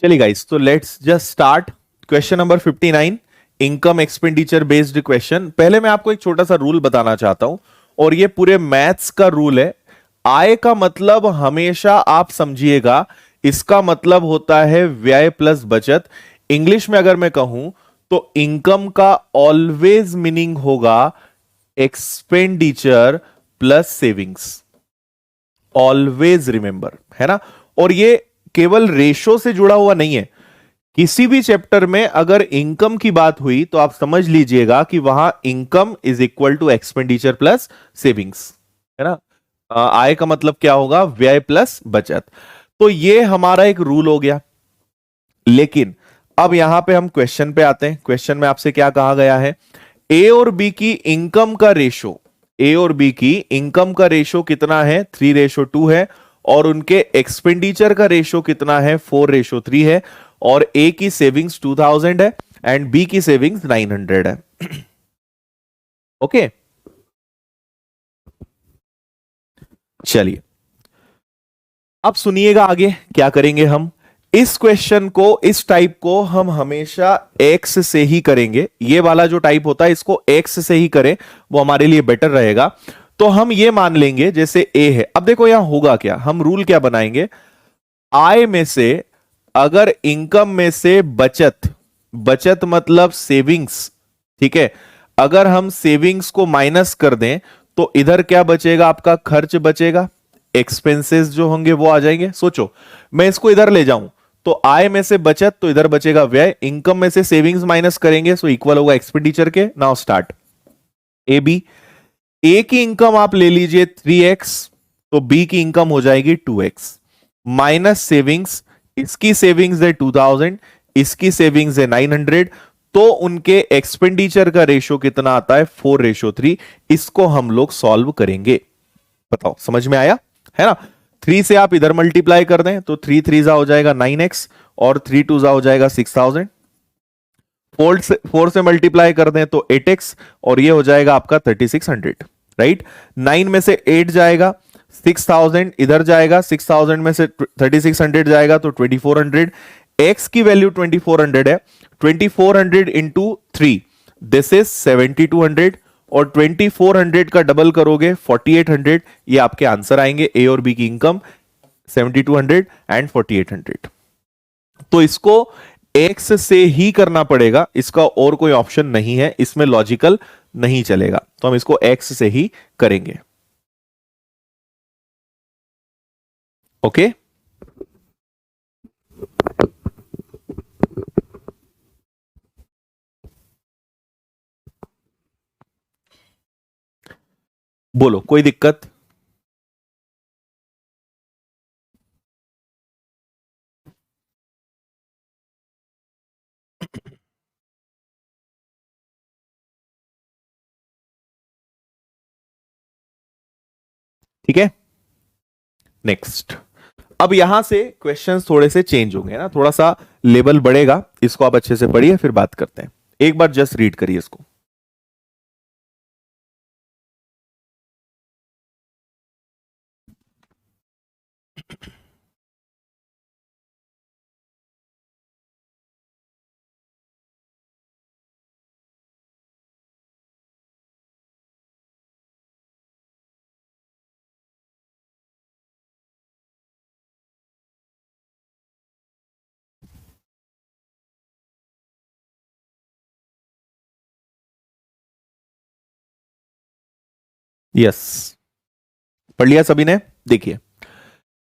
चलिए गाइस, तो let's just start question number 59, income expenditure based question. पहले मैं आपको एक छोटा सा रूल बताना चाहता हूं, और ये पूरे मैथ्स का रूल है। आय का मतलब हमेशा आप समझिएगा, इसका मतलब होता है व्यय प्लस बचत। इंग्लिश में अगर मैं कहूं तो इनकम का ऑलवेज मीनिंग होगा expenditure plus savings. Always remember, है ना। और ये केवल रेशो से जुड़ा हुआ नहीं है। किसी भी चैप्टर में अगर इनकम की बात हुई तो आप समझ लीजिएगा कि वहां income is equal to expenditure plus savings, है ना। आय का मतलब क्या होगा? व्यय प्लस बचत। तो ये हमारा एक रूल हो गया। लेकिन अब यहां पे हम क्वेश्चन पे आते हैं। क्वेश्चन में आपसे क्या कहा गया है? ए और बी की इनकम का रेशो, ए और बी की इनकम का रेशो कितना है? 3:2 है। और उनके एक्सपेंडिचर का रेशो कितना है? 4:3 है। और ए की सेविंग्स 2000 है एंड बी की सेविंग्स 900 है। ओके, चलिए अब सुनिएगा आगे क्या करेंगे हम। इस क्वेश्चन को, इस टाइप को हम हमेशा एक्स से ही करेंगे। ये वाला जो टाइप होता है इसको एक्स से ही करें, वो हमारे लिए बेटर रहेगा। तो हम ये मान लेंगे जैसे ए है। अब देखो यहां होगा क्या, हम रूल क्या बनाएंगे? आय में से अगर इनकम में से बचत, बचत मतलब सेविंग्स, ठीक है, अगर हम सेविंग्स को माइनस कर दें तो इधर क्या बचेगा? आपका खर्च बचेगा, एक्सपेंसेस जो होंगे वो आ जाएंगे। सोचो मैं इसको इधर ले जाऊं तो आय में से बचत, तो इधर बचेगा व्यय। इनकम में से सेविंग्स माइनस करेंगे सो इक्वल होगा एक्सपेंडिचर के। Now start. ए बी, ए की इनकम आप ले लीजिए 3x, तो बी की इनकम हो जाएगी 2x माइनस सेविंग्स। इसकी सेविंग्स है 2000, इसकी सेविंग्स है 900। तो उनके एक्सपेंडिचर का रेशो कितना आता है? 4:3। इसको हम लोग सॉल्व करेंगे। बताओ समझ में आया? है ना। 3 से आप इधर मल्टीप्लाई कर दें तो 3 3 हो जाएगा 9x और 3 2 हो जाएगा 6000। 4 से मल्टीप्लाई कर दें तो 8x और ये हो जाएगा आपका 3600, राइट। 9 में से 8 जाएगा, 6000 इधर जाएगा, 6000 में से 3600 जाएगा तो 2400। x की वैल्यू 2400 है। 2400 इंटू 3, दिस इज 7200। और 2400 का डबल करोगे 4800। ये आपके आंसर आएंगे। ए और बी की इनकम 7200 एंड 4800। तो इसको एक्स से ही करना पड़ेगा, इसका और कोई ऑप्शन नहीं है, इसमें लॉजिकल नहीं चलेगा। तो हम इसको एक्स से ही करेंगे। ओके, बोलो कोई दिक्कत? ठीक है, नेक्स्ट। अब यहां से क्वेश्चंस थोड़े से चेंज होंगे ना, थोड़ा सा लेवल बढ़ेगा। इसको आप अच्छे से पढ़िए फिर बात करते हैं। एक बार जस्ट रीड करिए इसको। यस, पढ़ लिया सभी ने? देखिए,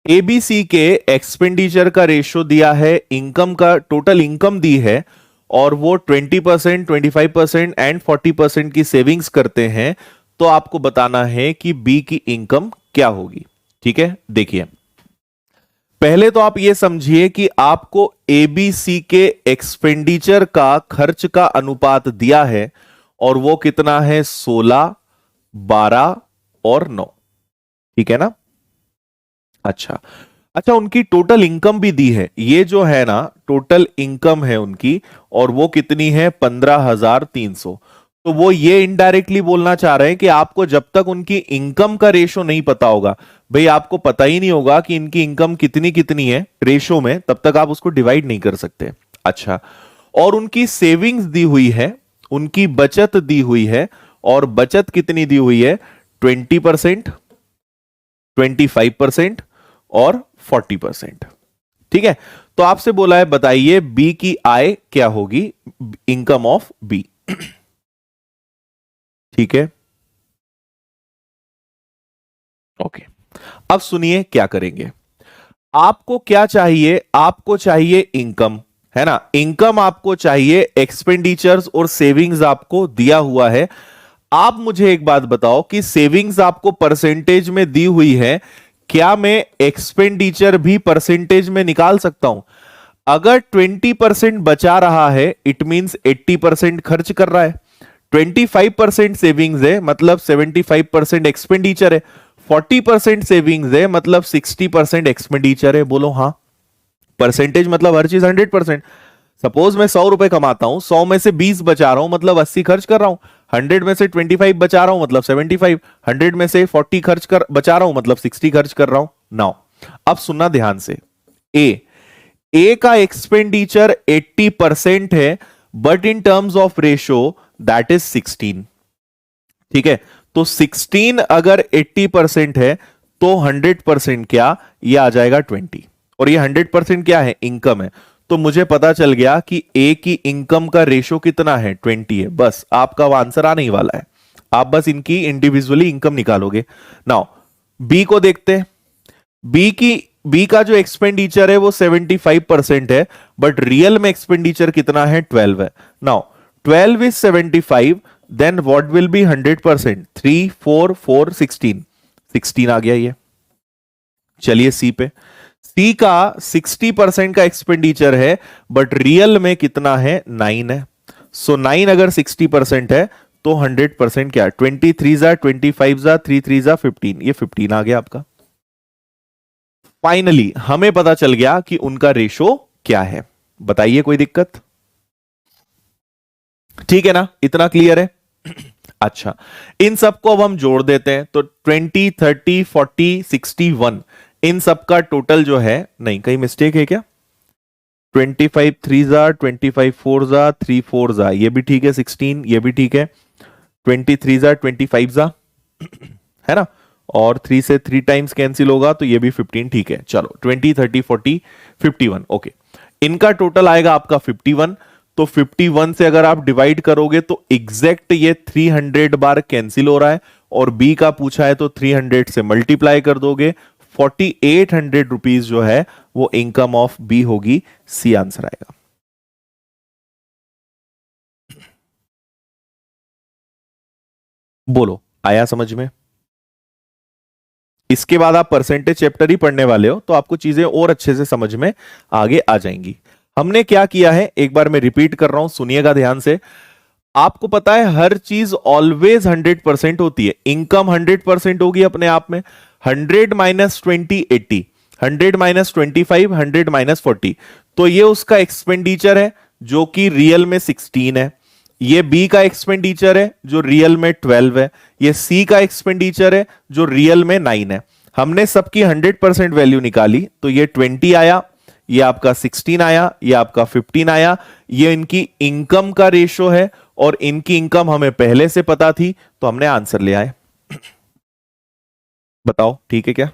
एबीसी के एक्सपेंडिचर का रेशो दिया है, इनकम का टोटल इनकम दी है, और वो 20%, 25% एंड 40% की सेविंग्स करते हैं। तो आपको बताना है कि बी की इनकम क्या होगी। ठीक है, देखिए पहले तो आप ये समझिए कि आपको एबीसी के एक्सपेंडिचर का, खर्च का अनुपात दिया है, और वो कितना है? 16, 12 और 9। ठीक है ना। अच्छा अच्छा, उनकी टोटल इनकम भी दी है। ये जो है ना टोटल इनकम है उनकी, और वो कितनी है? 15,300। तो वो ये इनडायरेक्टली बोलना चाह रहे हैं कि आपको जब तक उनकी इनकम का रेशो नहीं पता होगा, भाई आपको पता ही नहीं होगा कि इनकी इनकम कितनी कितनी है रेशो में, तब तक आप उसको डिवाइड नहीं कर सकते। अच्छा, और उनकी सेविंग्स दी हुई है, उनकी बचत दी हुई है, और बचत कितनी दी हुई है? 20%, 25% और 40%। ठीक है, तो आपसे बोला है बताइए बी की आय क्या होगी, इनकम ऑफ बी। ठीक है, ओके। अब सुनिए क्या करेंगे। आपको क्या चाहिए? आपको चाहिए इनकम, है ना? इनकम आपको चाहिए, एक्सपेंडिचर्स और सेविंग्स आपको दिया हुआ है। आप मुझे एक बात बताओ कि सेविंग्स आपको परसेंटेज में दी हुई है, क्या मैं एक्सपेंडिचर भी परसेंटेज में निकाल सकता हूं? अगर 20% बचा रहा है, इट मींस 80% खर्च कर रहा है। 25% सेविंग्स है, मतलब 75% एक्सपेंडिचर है। 40% सेविंग्स है, मतलब 60% एक्सपेंडिचर है। बोलो हाँ। परसेंटेज मतलब हर चीज 100%। सपोज मैं 100 रुपए कमाता हूं, 100 में से 20 बचा रहा हूं, मतलब 80 खर्च कर रहा हूं। 100 में से 25 बचा रहा हूं, मतलब 75। 100 में से 40 खर्च कर बचा रहा हूं, मतलब 60 खर्च कर रहा हूं। नाउ अब सुनना ध्यान से। ए ए का एक्सपेंडिचर 80% है, but in terms of ratio that is 16। ठीक है, तो 16 अगर 80% है तो 100% क्या? ये आ जाएगा 20। और ये 100% क्या है? इनकम है। तो मुझे पता चल गया कि ए की इनकम का रेशो कितना है? 20 है। बस आपका आंसर आने ही वाला है। आप बस इनकी इंडिविजुअली इनकम निकालोगे। नाउ बी को देखते हैं। बी की बी का जो एक्सपेंडिचर है वो 75% है, बट रियल में एक्सपेंडिचर कितना है? 12 है। Now 12 is 75, then what will be 100%? 3 4 4 16। 16 आ गया ये। चलिए सी पे। सी का 60% का एक्सपेंडिचर है, बट रियल में कितना है? 9 है। सो 9 अगर 60% है तो 100% क्या? 23 जा 25 जा 3 3 जा 15, ये 15 आ गया आपका। फाइनली हमें पता चल गया कि उनका रेशो क्या है। बताइए कोई दिक्कत? ठीक है ना, इतना क्लियर है? अच्छा, इन सबको अब हम जोड़ देते हैं तो 20 30 40 61, इन सबका टोटल जो है, नहीं कहीं मिस्टेक है क्या? 25 3 जा 25 4 जा 3 4 जा, ये भी ठीक है। 16 ये भी ठीक है। 23 जा 25 जा, है ना? और 3 से 3 टाइम्स कैंसिल होगा तो ये भी 15। ठीक है, चलो 20 30 40 51। ओके, इनका टोटल आएगा आपका 51। तो 51 से अगर आप डिवाइड करोगे तो एग्जैक्ट ये 300 बार कैंसिल हो रहा है, और बी का पूछा है तो 300 से मल्टीप्लाई कर दोगे। 4800 रुपीज जो है वो इनकम ऑफ बी होगी। सी आंसर आएगा। बोलो, आया समझ में? इसके बाद आप परसेंटेज चैप्टर ही पढ़ने वाले हो, तो आपको चीजें और अच्छे से समझ में आगे आ जाएंगी। हमने क्या किया है, एक बार मैं रिपीट कर रहा हूं, सुनिएगा ध्यान से। आपको पता है हर चीज ऑलवेज 100% होती है। इनकम 100% होगी अपने आप में। 100 माइनस 20 80, 100 माइनस 25 100 माइनस 40, तो ये उसका एक्सपेंडिचर है जो कि रियल में 16 है। ये बी का एक्सपेंडिचर है जो रियल में 12 है। ये सी का एक्सपेंडिचर है जो रियल में 9 है। हमने सबकी 100% वैल्यू निकाली तो ये 20 आया, ये आपका 16 आया, ये आपका 15 आया। ये इनकी इनकम का रेशो है, और इनकी इनकम हमें पहले से पता थी तो हमने आंसर ले आए। बताओ ठीक है क्या?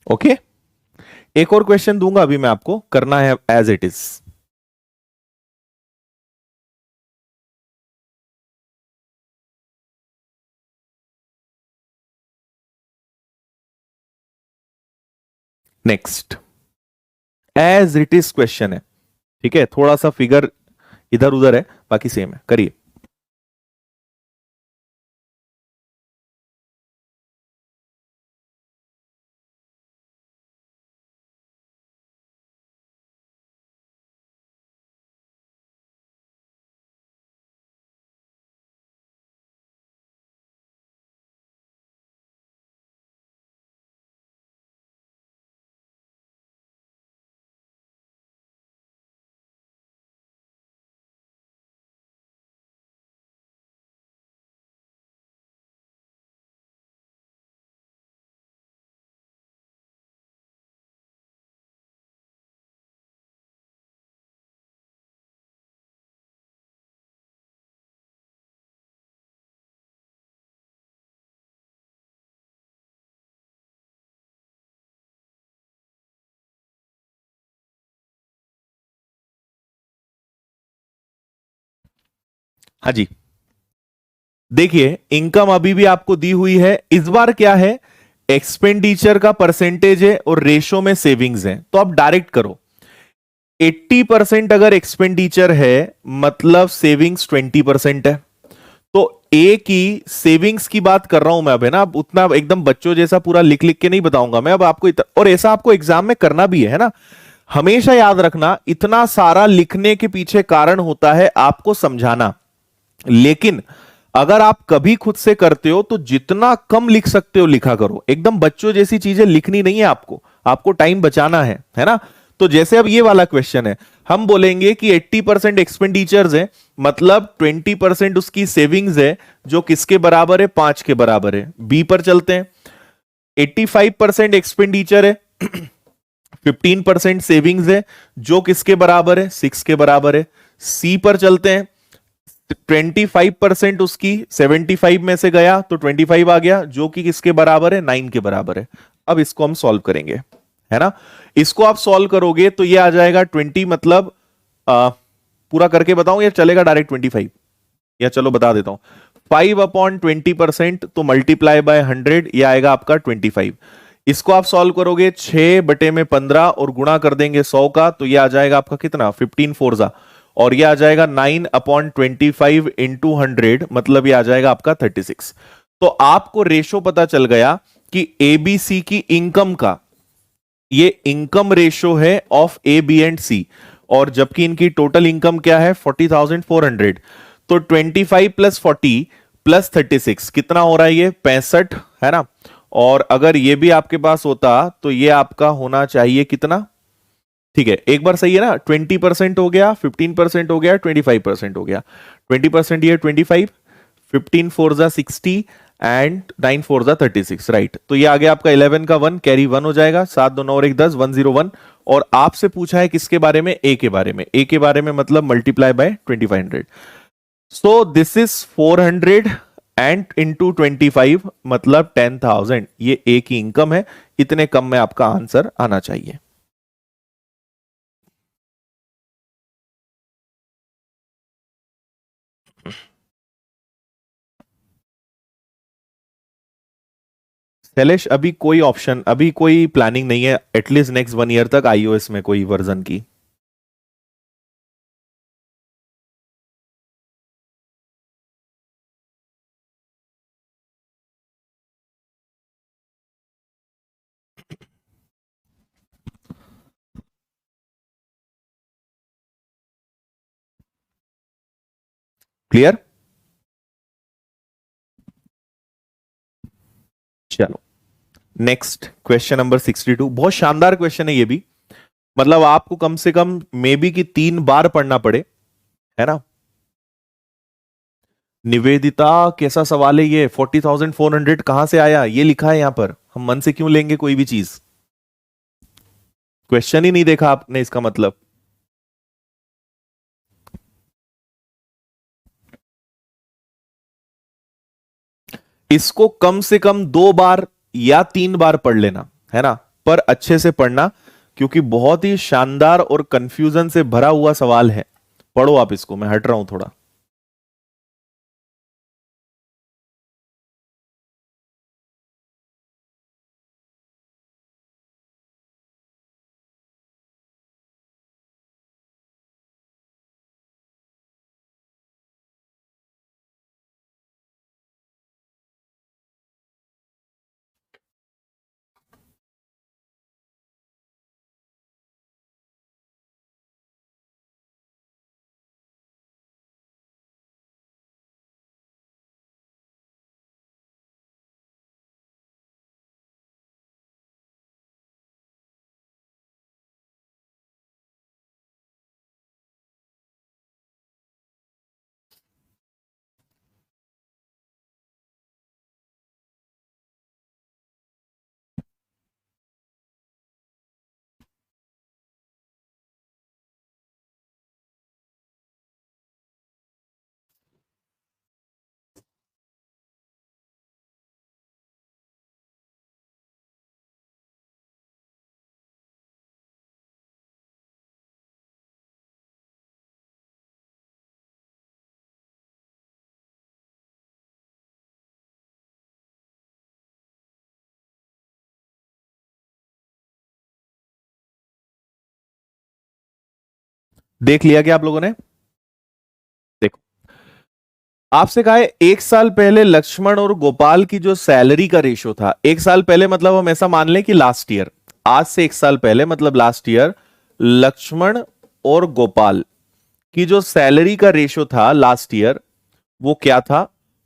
ओके, एक और क्वेश्चन दूंगा अभी मैं आपको, करना है as it is. Next, as it is question है। ठीक है, थोड़ा सा फिगर इधर उधर है, बाकी सेम है, करिए। हाँ जी, देखिए इनकम अभी भी आपको दी हुई है, इस बार क्या है, एक्सपेंडिचर का परसेंटेज है और रेशो में सेविंग्स है, तो आप डायरेक्ट करो। 80% अगर एक्सपेंडिचर है मतलब सेविंग्स 20% है। तो ए की सेविंग्स की बात कर रहा हूं मैं अब, है ना, अब उतना एकदम बच्चों जैसा पूरा लिख लिख के नहीं बताऊंगा मैं अब आपको और ऐसा आपको एग्जाम में करना भी है ना। हमेशा याद रखना, इतना सारा लिखने के पीछे कारण होता है आपको समझाना। लेकिन अगर आप कभी खुद से करते हो तो जितना कम लिख सकते हो लिखा करो, एकदम बच्चों जैसी चीजें लिखनी नहीं है आपको, आपको टाइम बचाना है ना। तो जैसे अब ये वाला क्वेश्चन है, हम बोलेंगे कि 80% एक्सपेंडिचर्स है मतलब 20% उसकी सेविंग्स है, जो किसके बराबर है, 5 के बराबर है। बी पर चलते हैं, 85% एक्सपेंडिचर है 15% सेविंग्स है, जो किसके बराबर है, 6 के बराबर है। सी पर चलते हैं, 25% उसकी 75 में से गया तो 25 आ गया, जो कि किसके बराबर है, 9 के बराबर है। अब इसको हम सॉल्व करेंगे, है ना। इसको आप सॉल्व करोगे तो ये आ जाएगा 20, मतलब पूरा करके बताऊं या चलेगा डायरेक्ट 25, या चलो बता देता हूं। 5/20% तो मल्टीप्लाई बाय 100, ये आएगा आपका 25। इसको आप सॉल्व करोगे 6/15 और गुणा कर देंगे 100 का, तो ये आ जाएगा आपका कितना, 15 फोरजा, और ये आ जाएगा 9/25 इंटू 100, मतलब ये आ जाएगा आपका 36। तो आपको रेशो पता चल गया कि एबीसी की इनकम का, ये इनकम रेशो है ऑफ ए बी एंड सी, और जबकि इनकी टोटल इनकम क्या है, 40,400। तो 25 प्लस 40 प्लस 36 कितना हो रहा है, ये 65, है ना। और अगर ये भी आपके पास होता तो ये आपका होना चाहिए कितना, ठीक है एक बार सही है ना, 20% हो गया, 15% हो गया, 25% हो गया। 20% ये 25, 15 फोर जा 60 एंड 9 फोर जा 36, राइट। तो ये आ गया आपका 11 का 1 कैरी 1 हो जाएगा, 7 2 9 और 1 10, 101। और आपसे पूछा है किसके बारे में, ए के बारे में। ए के बारे में मतलब multiply by 2500। So this is 400 and into 25 मतलब 10,000, ये ए की इनकम है। इतने कम में आपका आंसर आना चाहिए। शैलेश अभी कोई ऑप्शन, अभी कोई प्लानिंग नहीं है एटलीस्ट नेक्स्ट 1 ईयर तक आईओएस में कोई वर्जन की। क्लियर, चलो नेक्स्ट क्वेश्चन नंबर 62, बहुत शानदार क्वेश्चन है ये भी, मतलब आपको कम से कम मे बी कि 3 बार पढ़ना पड़े, है ना। निवेदिता कैसा सवाल है ये, 40,400 कहां से आया, ये लिखा है यहां पर, हम मन से क्यों लेंगे कोई भी चीज। क्वेश्चन ही नहीं देखा आपने इसका मतलब। इसको कम से कम 2 बार या 3 बार पढ़ लेना, है ना, पर अच्छे से पढ़ना, क्योंकि बहुत ही शानदार और कंफ्यूजन से भरा हुआ सवाल है। पढ़ो आप इसको, मैं हट रहा हूं थोड़ा। देख लिया क्या आप लोगों ने? देखो, आपसे कहा है एक साल पहले लक्ष्मण और गोपाल की जो सैलरी का रेशो था, एक साल पहले मतलब हम ऐसा मान लें कि लास्ट ईयर, आज से एक साल पहले मतलब लास्ट ईयर, लक्ष्मण और गोपाल की जो सैलरी का रेशो था लास्ट ईयर, वो क्या था?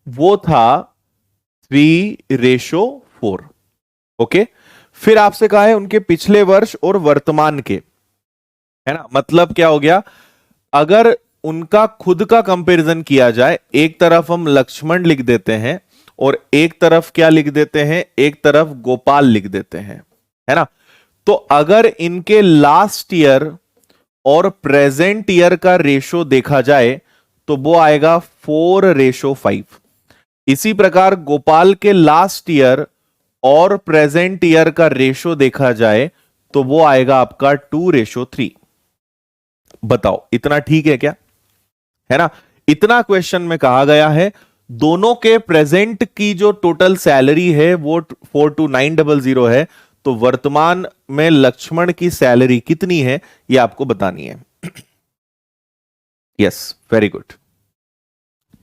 वो था 3:4। ओके। फिर आपसे कहा है उनके पिछले वर्ष और वर्तमान के, है ना, मतलब क्या हो गया? अगर उनका खुद का कंपैरिजन किया जाए, एक तरफ हम लक्ष्मण लिख देते हैं और एक तरफ क्या लिख देते हैं? एक तरफ गोपाल लिख देते हैं, है ना। तो अगर इनके लास्ट ईयर और प्रेजेंट ईयर का रेशो देखा जाए तो वो आएगा 4:5। इसी प्रकार गोपाल के लास्ट ईयर और प्रेजेंट ईयर का रेशो देखा जाए तो वो आएगा आपका 2:3। बताओ इतना ठीक है क्या? है ना। इतना क्वेश्चन में कहा गया है। दोनों के प्रेजेंट की जो टोटल सैलरी है वो 42900 है, तो वर्तमान में लक्ष्मण की सैलरी कितनी है ये आपको बतानी है। Yes, very good.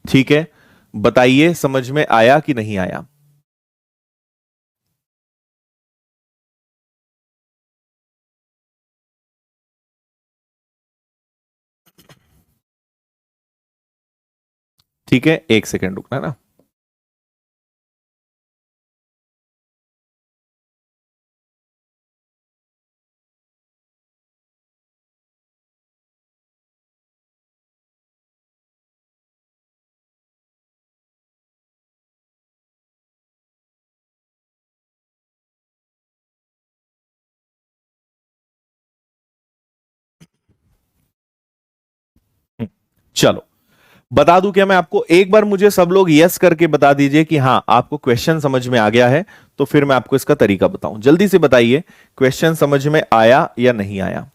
ठीक है, बताइए समझ में आया कि नहीं आया? ठीक है, एक सेकेंड रुकना है ना। चलो, बता दूं क्या मैं आपको? एक बार मुझे सब लोग यस करके बता दीजिए कि हाँ आपको क्वेश्चन समझ में आ गया है, तो फिर मैं आपको इसका तरीका बताऊं। जल्दी से बताइए, क्वेश्चन समझ में आया या नहीं आया?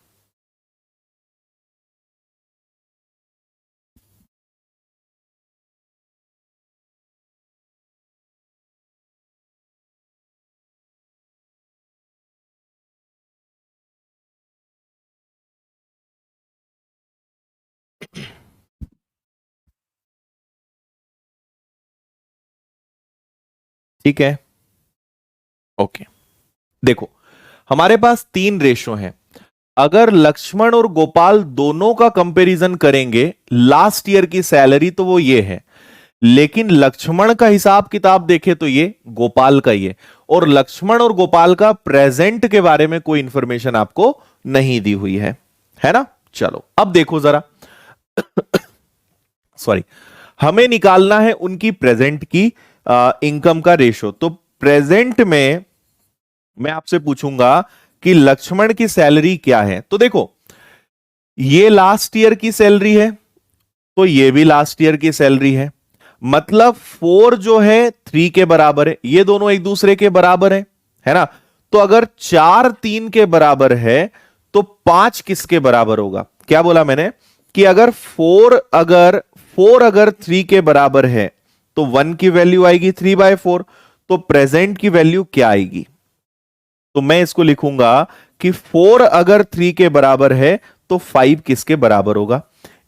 ठीक है, ओके। देखो, हमारे पास 3 रेशो हैं। अगर लक्ष्मण और गोपाल दोनों का कंपैरिजन करेंगे लास्ट ईयर की सैलरी तो वो ये है, लेकिन लक्ष्मण का हिसाब किताब देखे तो ये गोपाल का ही है, और लक्ष्मण और गोपाल का प्रेजेंट के बारे में कोई इंफॉर्मेशन आपको नहीं दी हुई है ना। चलो अब देखो जरा, सॉरी, हमें निकालना है उनकी प्रेजेंट की इनकम का रेशो। तो प्रेजेंट में मैं आपसे पूछूंगा कि लक्ष्मण की सैलरी क्या है। तो देखो, ये लास्ट ईयर की सैलरी है, तो ये भी लास्ट ईयर की सैलरी है, मतलब 4 जो है 3 के बराबर है, ये दोनों एक दूसरे के बराबर है ना। तो अगर 4 3 के बराबर है तो 5 किसके बराबर होगा? क्या बोला मैंने कि अगर 4 अगर 3 के बराबर है तो 1 की वैल्यू आएगी 3/4। तो प्रेजेंट की वैल्यू क्या आएगी? तो मैं इसको लिखूंगा कि 4 अगर 3 के बराबर है तो 5 किसके बराबर होगा?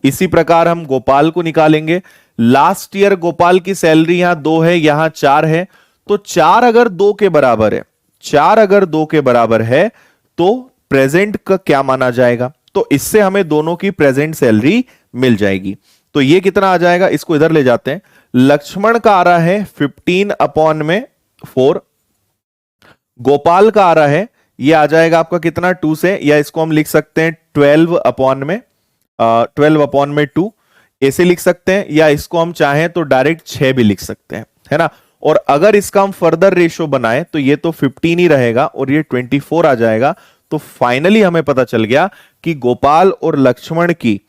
इसी प्रकार हम गोपाल को निकालेंगे। लास्ट ईयर गोपाल की सैलरी यहां 2 है, यहां 4 है, तो 4 अगर 2 के बराबर है, 4 अगर 2 के बराबर है तो प्रेजेंट का क्या माना जाएगा? तो इससे हमें दोनों की प्रेजेंट सैलरी मिल जाएगी। तो ये कितना आ जाएगा? इसको इधर ले जाते हैं। लक्ष्मण का आ रहा है 15/4, गोपाल का आ रहा है, ये आ जाएगा आपका कितना? 2 से, या इसको हम लिख सकते हैं 12/2 ऐसे लिख सकते हैं, या इसको हम चाहें तो डायरेक्ट 6 भी लिख सकते हैं, है ना। और अगर इसका हम फर्दर रेशो बनाए तो ये तो 15 ही रहेगा और ये 24 आ जाएगा। तो फाइनली हमें पता चल गया कि गोपाल और लक्ष्मण की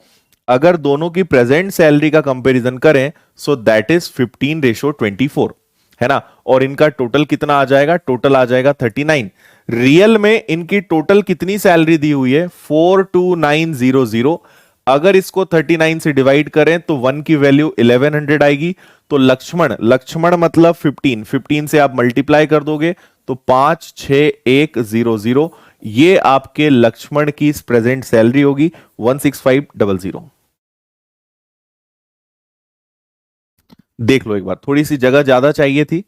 अगर दोनों की प्रेजेंट सैलरी का कंपैरिजन करें सो दैट इज 15:24, है ना। और इनका टोटल कितना आ जाएगा? टोटल आ जाएगा 39। रियल में इनकी टोटल कितनी सैलरी दी हुई है? 42900। अगर इसको 39 से डिवाइड करें तो 1 की वैल्यू 1100 आएगी। तो लक्ष्मण मतलब 15 से आप मल्टीप्लाई कर दोगे तो 56100, ये आपके लक्ष्मण की प्रेजेंट सैलरी होगी 16500। देख लो एक बार, थोड़ी सी जगह ज्यादा चाहिए थी,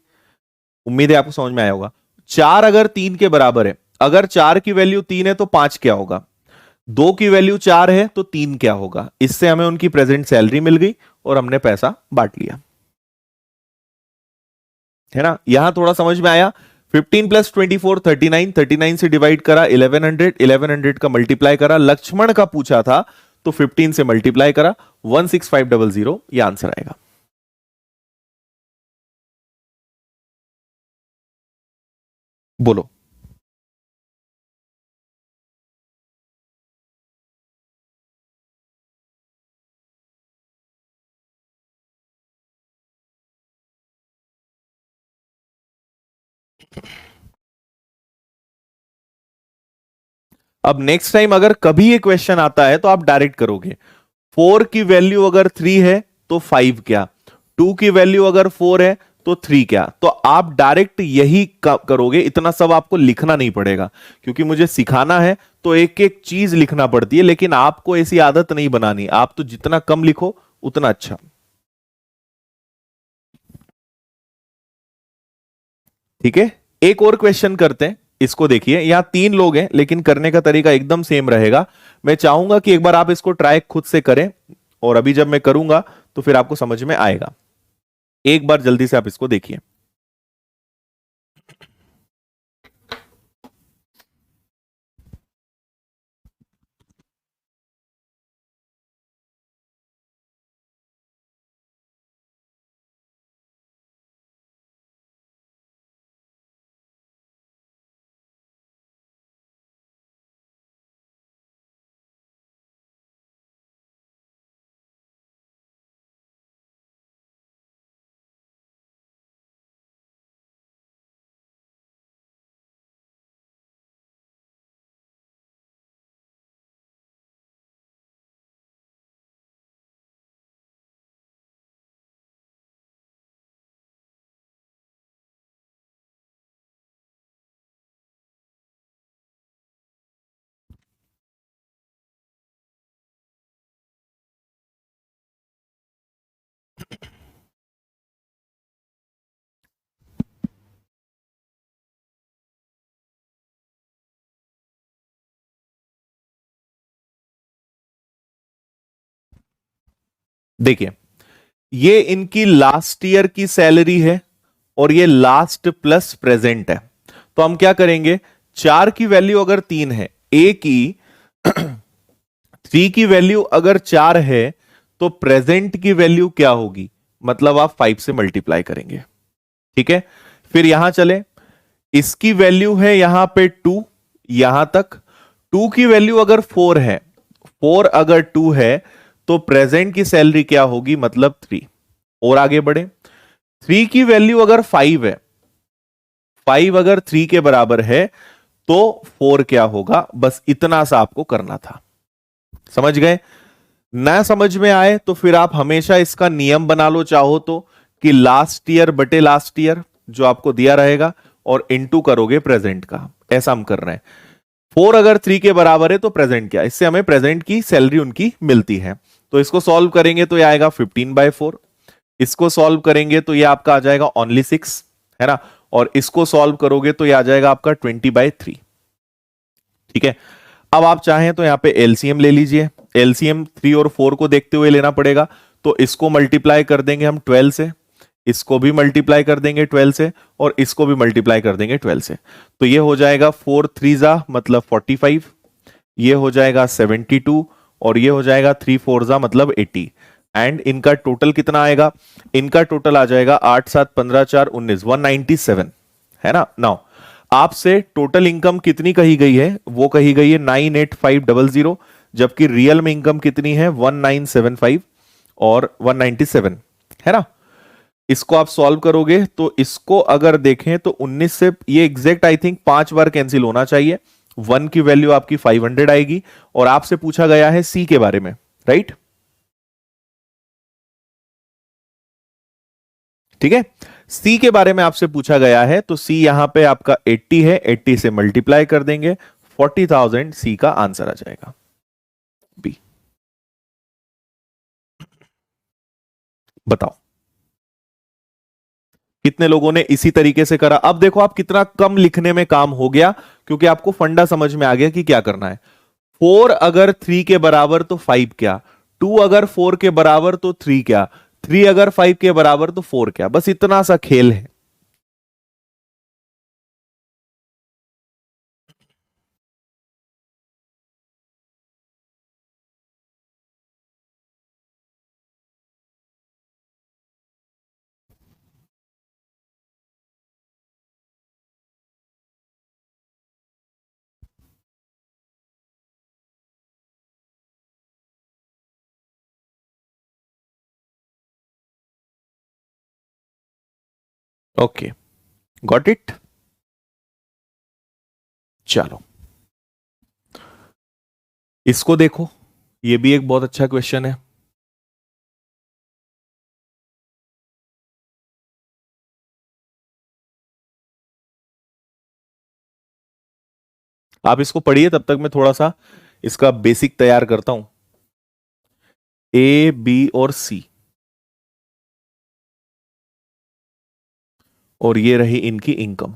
उम्मीद है आपको समझ में आया होगा। 4 अगर 3 के बराबर है, अगर 4 की वैल्यू 3 है तो 5 क्या होगा, 2 की वैल्यू 4 है तो 3 क्या होगा। इससे हमें उनकी प्रेजेंट सैलरी मिल गई और हमने पैसा बांट लिया, है ना। यहां थोड़ा समझ में आया। 15 प्लस 24 39, 39 से डिवाइड करा 1100, 1100 का मल्टीप्लाई करा, लक्ष्मण का पूछा था तो 15 से मल्टीप्लाई करा, 16500 ये आंसर आएगा। बोलो। अब नेक्स्ट टाइम अगर कभी ये क्वेश्चन आता है तो आप डायरेक्ट करोगे। 4 की वैल्यू अगर 3 है तो 5 क्या, 2 की वैल्यू अगर 4 है तो 3 क्या। तो आप डायरेक्ट यही करोगे, इतना सब आपको लिखना नहीं पड़ेगा, क्योंकि मुझे सिखाना है तो एक एक चीज लिखना पड़ती है, लेकिन आपको ऐसी आदत नहीं बनानी। आप तो जितना कम लिखो उतना अच्छा। ठीक है, एक और क्वेश्चन करते हैं। इसको देखिए, यहां 3 लोग हैं लेकिन करने का तरीका एकदम सेम रहेगा। मैं चाहूंगा कि एक बार आप इसको ट्राई खुद से करें, और अभी जब मैं करूंगा तो फिर आपको समझ में आएगा। एक बार जल्दी से आप इसको देखिए। देखिए, ये इनकी लास्ट ईयर की सैलरी है और ये लास्ट प्लस प्रेजेंट है। तो हम क्या करेंगे, 4 की वैल्यू अगर 3 है, ए की 3 की वैल्यू अगर 4 है तो प्रेजेंट की वैल्यू क्या होगी, मतलब आप 5 से मल्टीप्लाई करेंगे। ठीक है, फिर यहां चले, इसकी वैल्यू है यहां पे 2, यहां तक। 2 की वैल्यू अगर 4 है, 4 अगर 2 है तो प्रेजेंट की सैलरी क्या होगी, मतलब 3। और आगे बढ़े, 3 की वैल्यू अगर 5 है, 5 अगर 3 के बराबर है तो 4 क्या होगा। बस इतना सा आपको करना था, समझ गए। ना समझ में आए तो फिर आप हमेशा इसका नियम बना लो चाहो तो, कि लास्ट ईयर बटे लास्ट ईयर जो आपको दिया रहेगा, और इनटू करोगे प्रेजेंट का। ऐसा हम कर रहे हैं। 4 अगर 3 के बराबर है तो प्रेजेंट क्या, इससे हमें प्रेजेंट की सैलरी उनकी मिलती है। तो इसको सॉल्व करेंगे तो ये आएगा 15/4। इसको सॉल्व करेंगे तो ये आपका आ जाएगा ओनली 6, है ना। और इसको सॉल्व करोगे तो ये आ जाएगा आपका 20/3। ठीक है, अब आप चाहें तो यहां पे एलसीएम ले लीजिए। एलसीएम 3 और 4 को देखते हुए लेना पड़ेगा। तो इसको मल्टीप्लाई कर देंगे हम 12 से, इसको भी मल्टीप्लाई कर देंगे 12 से, और इसको भी मल्टीप्लाई कर देंगे 12 से। तो ये हो जाएगा 4 3 जा मतलब 45, ये हो जाएगा 72, और ये हो जाएगा 3 4 जा मतलब 80। एंड इनका टोटल कितना आएगा, इनका टोटल आ जाएगा 8 7 15 4 19, 197, है ना। नाउ आपसे टोटल इनकम कितनी कही गई है, वो कही गई है 98500, जबकि रियल में इनकम कितनी है 1975 और 197, है ना। इसको आप सॉल्व करोगे तो इसको अगर देखें तो 19 से ये exact I think 5 bar cancel होना चाहिए। 1 की वैल्यू आपकी 500 आएगी। और आपसे पूछा गया है सी के बारे में, राइट। ठीक है, सी के बारे में आपसे पूछा गया है, तो सी यहां पे आपका 80 है, 80 से मल्टीप्लाई कर देंगे 40,000 सी का आंसर आ जाएगा बी। बताओ कितने लोगों ने इसी तरीके से करा। अब देखो आप कितना कम लिखने में काम हो गया, क्योंकि आपको फंडा समझ में आ गया कि क्या करना है। 4 अगर 3 के बराबर तो 5 क्या, 2 अगर 4 के बराबर तो 3 क्या, 3 अगर 5 के बराबर तो 4 क्या। बस इतना सा खेल है। Okay, got it. चलो इसको देखो, ये भी एक बहुत अच्छा क्वेश्चन है। आप इसको पढ़िए, तब तक मैं थोड़ा सा इसका बेसिक तैयार करता हूं। ए बी और सी, और ये रही इनकी इनकम।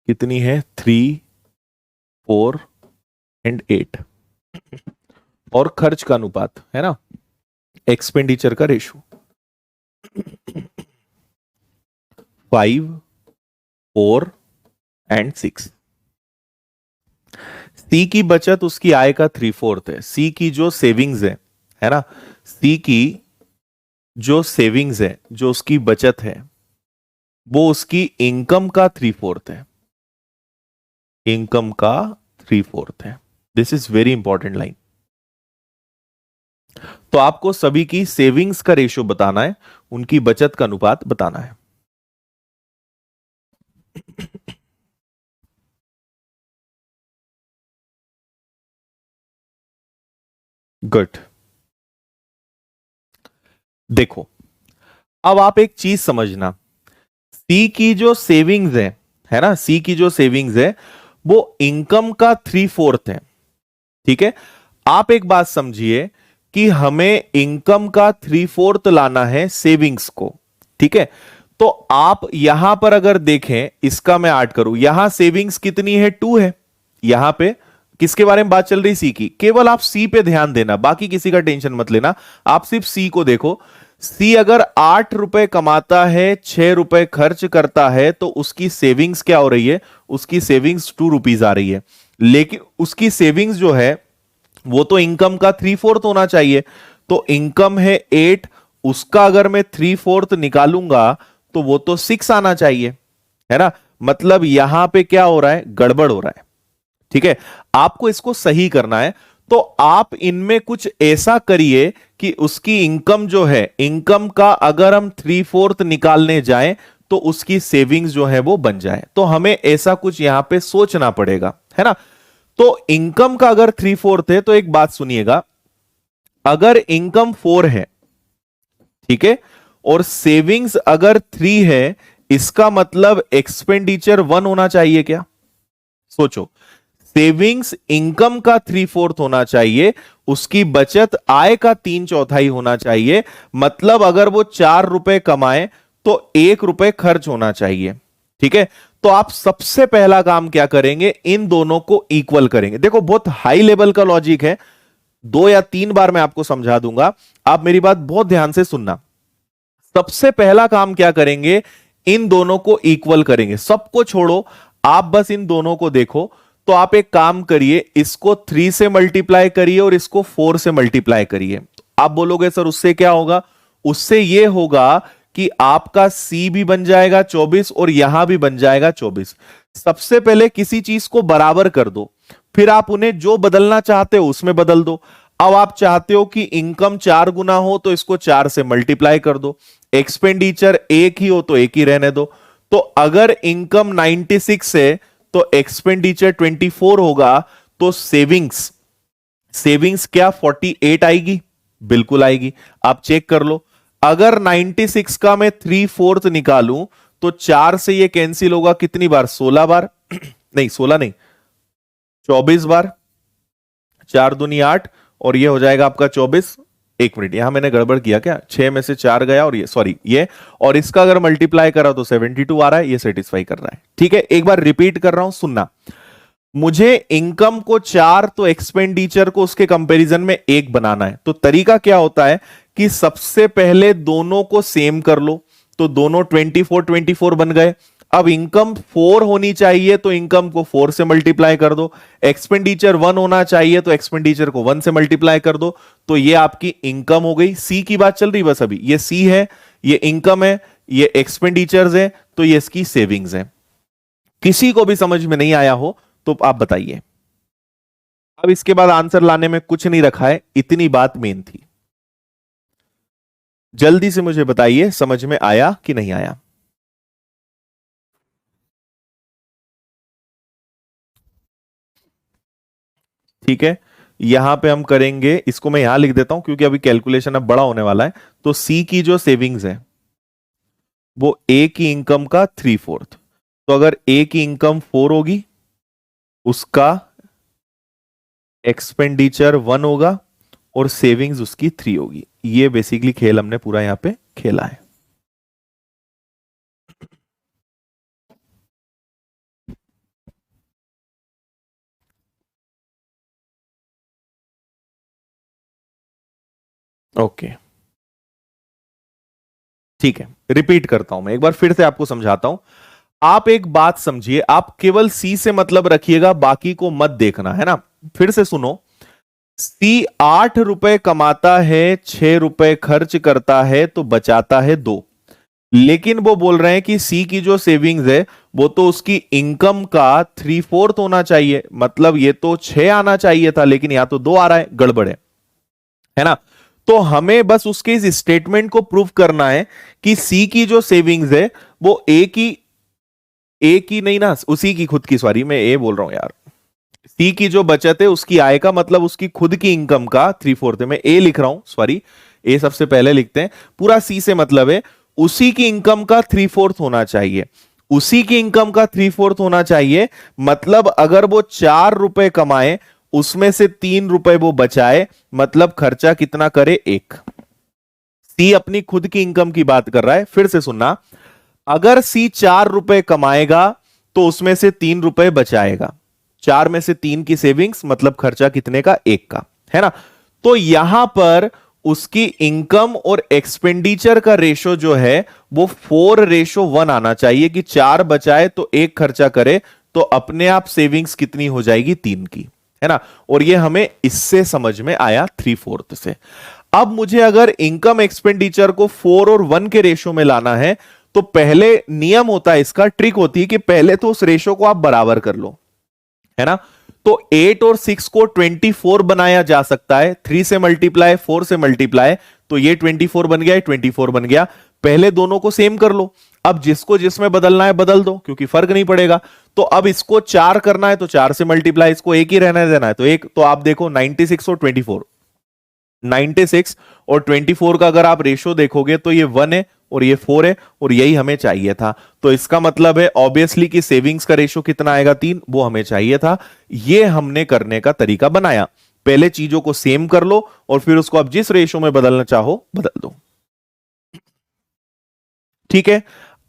कितनी है? 3, 4 एंड 8। और खर्च का अनुपात है ना, एक्सपेंडिचर का रेशो 5, 4 एंड 6। सी की बचत उसकी आय का 3/4 है। सी की जो सेविंग्स है ना, सी की जो सेविंग्स है, जो उसकी बचत है, वो उसकी इनकम का 3/4 है। इनकम का 3/4 है। This is very important line. तो आपको सभी की सेविंग्स का रेशियो बताना है, उनकी बचत का अनुपात बताना है। गुड। देखो अब आप एक चीज समझना, सी की जो सेविंग्स है ना, सी की जो सेविंग्स है वो इनकम का 3/4 है। ठीक है, आप एक बात समझिए कि हमें इनकम का 3/4 लाना है सेविंग्स को। ठीक है, तो आप यहां पर अगर देखें, इसका मैं ऐड करूं, यहां सेविंग्स कितनी है? 2 है। यहां पे किसके बारे में बात चल रही? सी की। केवल आप सी पे ध्यान देना, बाकी किसी का टेंशन मत लेना, आप सिर्फ सी को देखो। सी अगर 8 रुपए कमाता है, 6 रुपए खर्च करता है, तो उसकी सेविंग्स क्या हो रही है? उसकी सेविंग्स 2 रुपीज आ रही है। लेकिन उसकी सेविंग्स जो है वो तो इनकम का 3/4 होना चाहिए। तो इनकम है 8, उसका अगर मैं 3/4 निकालूंगा तो वो तो 6 आना चाहिए, है ना। मतलब यहां पे क्या हो रहा है? गड़बड़ हो रहा है। ठीक है, आपको इसको सही करना है। तो आप इनमें कुछ ऐसा करिए कि उसकी इनकम जो है, इनकम का अगर हम 3/4 निकालने जाएं तो उसकी सेविंग्स जो है वो बन जाए। तो हमें ऐसा कुछ यहां पे सोचना पड़ेगा, है ना। तो इनकम का अगर 3/4 है तो एक बात सुनिएगा, अगर इनकम 4 है, ठीक है, और सेविंग्स अगर 3 है, इसका मतलब एक्सपेंडिचर 1 होना चाहिए क्या? सोचो, सेविंग्स इनकम का 3/4 होना चाहिए, उसकी बचत आय का 3/4 होना चाहिए। मतलब अगर वो 4 रुपए कमाए तो 1 रुपए खर्च होना चाहिए। ठीक है, तो आप सबसे पहला काम क्या करेंगे? इन दोनों को इक्वल करेंगे। देखो बहुत हाई लेवल का लॉजिक है, 2 या 3 बार मैं आपको समझा दूंगा, आप मेरी बात बहुत ध्यान से सुनना। सबसे पहला काम क्या करेंगे? इन दोनों को इक्वल करेंगे। सबको छोड़ो, आप बस इन दोनों को देखो। तो आप एक काम करिए, इसको 3 से मल्टीप्लाई करिए और इसको 4 से मल्टीप्लाई करिए। आप बोलोगे सर उससे क्या होगा? उससे यह होगा कि आपका सी भी बन जाएगा 24 और यहां भी बन जाएगा 24। सबसे पहले किसी चीज को बराबर कर दो, फिर आप उन्हें जो बदलना चाहते हो उसमें बदल दो। अब आप चाहते हो कि इनकम 4 गुना हो तो इसको 4 से मल्टीप्लाई कर दो, एक्सपेंडिचर 1 ही हो तो 1 ही रहने दो। तो अगर इनकम 96 है तो एक्सपेंडिचर 24 होगा, तो सेविंग्स सेविंग्स क्या 48 आएगी? बिल्कुल आएगी। आप चेक कर लो, अगर 96 का मैं 3/4 निकालूं तो 4 से ये कैंसिल होगा कितनी बार, 16 बार नहीं 16 नहीं 24 बार, 4 दूनी 8 और ये हो जाएगा आपका 24। एक मिनट, यहां मैंने गड़बड़ किया क्या, 6 में से 4 गया और ये सॉरी ये, और इसका अगर मल्टीप्लाई करा तो 72 आ रहा है, ये सेटिस्फाई कर रहा है। ठीक है, एक बार रिपीट कर रहा हूं, सुनना। मुझे इनकम को 4 तो एक्सपेंडिचर को उसके कंपैरिजन में 1 बनाना है। तो तरीका क्या होता है कि सबसे पहले दोनों को सेम कर लो, तो दोनों 24 24 बन गए। अब इनकम 4 होनी चाहिए तो इनकम को 4 से मल्टीप्लाई कर दो, एक्सपेंडिचर 1 होना चाहिए तो एक्सपेंडिचर को 1 से मल्टीप्लाई कर दो, तो ये आपकी इनकम हो गई। सी की बात चल रही बस अभी, ये सी है, ये इनकम है, ये एक्सपेंडिचर्स है, तो ये इसकी सेविंग्स है। किसी को भी समझ में नहीं आया हो तो आप बताइए। अब इसके बाद आंसर लाने में कुछ नहीं रखा है, इतनी बात मेन थी। जल्दी से मुझे बताइए समझ में आया कि नहीं आया। ठीक है, यहां पे हम करेंगे, इसको मैं यहां लिख देता हूं क्योंकि अभी कैलकुलेशन अब बड़ा होने वाला है। तो सी की जो सेविंग्स है वो ए की इनकम का 3/4। तो अगर ए की इनकम 4 होगी, उसका एक्सपेंडिचर 1 होगा और सेविंग्स उसकी 3 होगी। ये बेसिकली खेल हमने पूरा यहां पे खेला है। ओके ठीक है, रिपीट करता हूं मैं एक बार फिर से आपको समझाता हूं। आप एक बात समझिए, आप केवल सी से मतलब रखिएगा, बाकी को मत देखना, है ना। फिर से सुनो, सी 8 रुपए कमाता है, 6 रुपए खर्च करता है तो बचाता है 2। लेकिन वो बोल रहे हैं कि सी की जो सेविंग्स है वो तो उसकी इनकम का 3/4 होना चाहिए, मतलब ये तो 6 आना चाहिए था, लेकिन यहां तो 2 आ रहा है, गड़बड़ है ना। तो हमें बस उसके इस स्टेटमेंट को प्रूव करना है कि सी की जो सेविंग्स है वो ए की नहीं ना, उसी की खुद की, सॉरी मैं ए बोल रहा हूं यार। सी की जो बचत है उसकी आय का मतलब उसकी खुद की इनकम का 3/4 है। मैं ए लिख रहा हूं, सॉरी ए सबसे पहले लिखते हैं। पूरा सी से मतलब है उसी की इनकम का 3/4 होना चाहिए, उसी की इनकम का 3/4 होना चाहिए। मतलब अगर वो 4 रुपए कमाए, उसमें से 3 रुपए वो बचाए, मतलब खर्चा कितना करे, 1। सी अपनी खुद की इनकम की बात कर रहा है। फिर से सुनना, अगर सी 4 रुपए कमाएगा तो उसमें से 3 रुपए बचाएगा, 4 में से 3 की सेविंग्स, मतलब खर्चा कितने का, 1 का, है ना। तो यहां पर उसकी इनकम और एक्सपेंडिचर का रेशो जो है वो 4:1 आना चाहिए, कि 4 बचाए तो 1 खर्चा करे, तो अपने आप सेविंग्स कितनी हो जाएगी, 3 की, है ना। और ये हमें इससे समझ में आया 3/4 से। अब मुझे अगर इनकम एक्सपेंडिचर को 4 और 1 के रेशो में लाना है, तो पहले नियम होता है, इसका ट्रिक होती है कि पहले तो उस रेशो को आप बराबर कर लो, है ना। तो 8 और 6 को 24 बनाया जा सकता है, 3 से मल्टीप्लाई, 4 से मल्टीप्लाई, तो ये 24 बन गया, 24 बन गया। पहले दोनों को सेम कर लो, अब जिसको जिसमें बदलना है बदल दो, क्योंकि फर्क नहीं पड़ेगा। तो अब इसको 4 करना है तो 4 से मल्टीप्लाई, इसको 1 ही रहना देना है तो 1। तो आप देखो 96 और 24, 96 और 24 का अगर आप रेशो देखोगे तो ये 1 है और ये 4 है, और यही हमें चाहिए था। तो इसका मतलब है ऑब्वियसली कि सेविंग्स का रेशो कितना आएगा, 3, वो हमें चाहिए था। ये हमने करने का तरीका बनाया, पहले चीजों को सेम कर लो और फिर उसको आप जिस रेशो में बदलना चाहो बदल दो। ठीक है,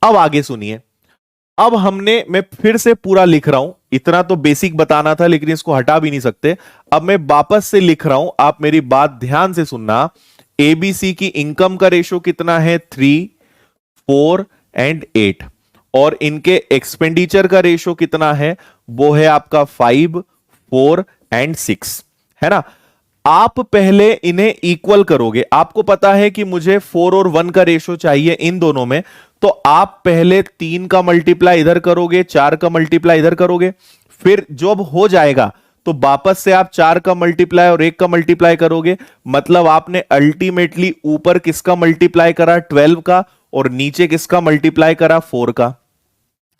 अब आगे सुनिए। अब हमने, मैं फिर से पूरा लिख रहा हूं, इतना तो बेसिक बताना था लेकिन इसको हटा भी नहीं सकते। अब मैं वापस से लिख रहा हूं, आप मेरी बात ध्यान से सुनना। एबीसी की इनकम का रेशो कितना है, 3, 4 एंड 8, और इनके एक्सपेंडिचर का रेशो कितना है, वो है आपका 5, 4 एंड 6, है ना। आप पहले इन्हें इक्वल करोगे, आपको पता है कि मुझे 4 और 1 का रेशो चाहिए इन दोनों में, तो आप पहले 3 का मल्टीप्लाई इधर करोगे, 4 का मल्टीप्लाई इधर करोगे, फिर जब हो जाएगा तो वापस से आप 4 का मल्टीप्लाई और 1 का मल्टीप्लाई करोगे। मतलब आपने अल्टीमेटली ऊपर किसका मल्टीप्लाई करा, 12 का, और नीचे किसका मल्टीप्लाई करा, 4 का,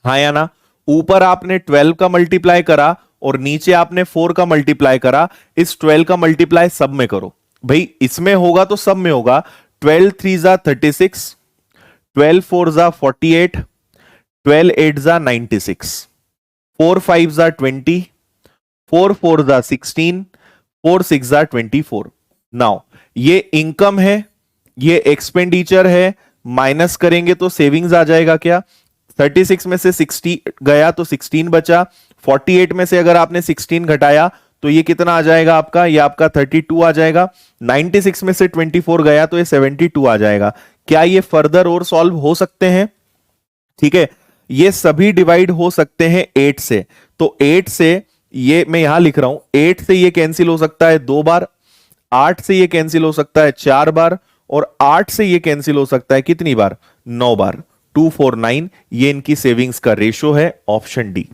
हाँ या ना। ऊपर आपने 12 का मल्टीप्लाई करा और नीचे आपने 4 का मल्टीप्लाई करा। इस 12 का मल्टीप्लाई सब में करो भाई, इसमें होगा तो सब में होगा। 12 3 जा 36, 12 4 जा 48, 12 8 जा 96, 4 5 जा 20, 4 4 जा 16, 4 6 जा 24। नाउ ये इनकम है, ये एक्सपेंडिचर है, माइनस करेंगे तो सेविंग्स आ जाएगा क्या? 36 में से 60 गया तो 16 बचा, 48 में से अगर आपने 16 घटाया तो ये कितना आ जाएगा आपका? ये आपका 32 आ जाएगा। 96 में से 24 गया तो ये 72 आ जाएगा। क्या ये फर्दर और सॉल्व हो सकते हैं? ठीक है, ये सभी डिवाइड हो सकते हैं 8 से। तो 8 से ये मैं यहां लिख रहा हूं, 8 से ये कैंसिल हो सकता है 2 बार, 8 से ये कैंसिल हो सकता है 4 बार, और 8 से ये कैंसिल हो सकता है कितनी बार? 9 बार। 249 ये इनकी सेविंग्स का रेशो है, ऑप्शन डी।